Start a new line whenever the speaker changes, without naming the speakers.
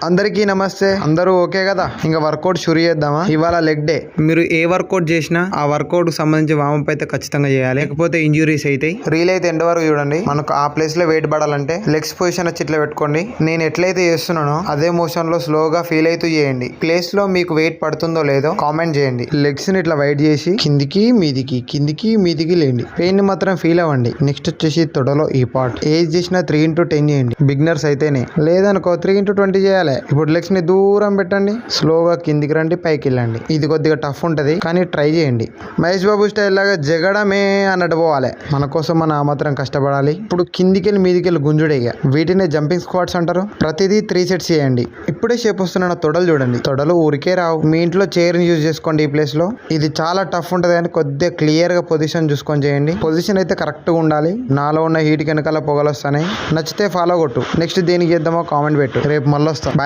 అందరికీ నమస్తే. అందరూ ఓకే కదా? ఇంకా వర్కౌట్ షురు చేద్దామా? ఇవాళ లెగ్ డే. మీరు ఏ వర్కౌట్ చేసినా ఆ వర్కౌట్ సంబంధించి వామప్ అయితే ఖచ్చితంగా చేయాలి, లేకపోతే ఇంజురీస్ అవుతాయి. రీల్ అయితే ఎండ్ వరకు చూడండి. మనకు ఆ ప్లేస్ లో వెయిట్ పడాలంటే లెగ్స్ పొజిషన్ వచ్చి ఇట్లా పెట్టుకోండి. నేను ఎట్లయితే చేస్తున్నానో అదే మోషన్ లో స్లోగా ఫీల్ అవుతూ చేయండి. ప్లేస్ లో మీకు వెయిట్ పడుతుందో లేదో కామెంట్ చేయండి. లెగ్స్ ని ఇట్లా వైట్ చేసి కిందికి మీదికి లేండి. పెయిన్ ని మాత్రం ఫీల్ అవ్వండి. నెక్స్ట్ వచ్చేసి తొడలో ఈ పార్ట్ ఏజ్ చేసిన 3x10 చేయండి. బిగినర్స్ అయితేనే, లేదనుకో 3x20 చేయాలి. ఇప్పుడు లెగ్స్ ని దూరం పెట్టండి, స్లోగా కిందికి రండి, పైకి వెళ్ళండి. ఇది కొద్దిగా టఫ్ ఉంటది కానీ ట్రై చేయండి. మహేష్ బాబు స్టైల్ లాగా జగడమే అన్నట్టు పోవాలి. మన కోసం మనం ఆ మాత్రం కష్టపడాలి. ఇప్పుడు కిందికెళ్ళి మీదికెళ్ళి గుంజుడేగా, వీటినే జంపింగ్ స్క్వాట్స్ అంటారు. ప్రతిదీ 3 సెట్స్ చేయండి. ఇప్పుడే షేప్ వస్తున్న తొడలు చూడండి. తొడలు ఊరికే రావు. మీ ఇంట్లో చైర్ ని యూజ్ చేసుకోండి. ఈ ప్లేస్ లో ఇది చాలా టఫ్ ఉంటది కానీ కొద్దిగా క్లియర్ గా పొజిషన్ చూసుకొని చేయండి. పొజిషన్ అయితే కరెక్ట్ గా ఉండాలి. నాలో ఉన్న హీట్ వెనకాల పొగలు వస్తాయి. నచ్చితే ఫాలో కొట్టు. నెక్స్ట్ దేనికి చేద్దామో కామెంట్ పెట్టు. రేపు మళ్ళీ వస్తాం.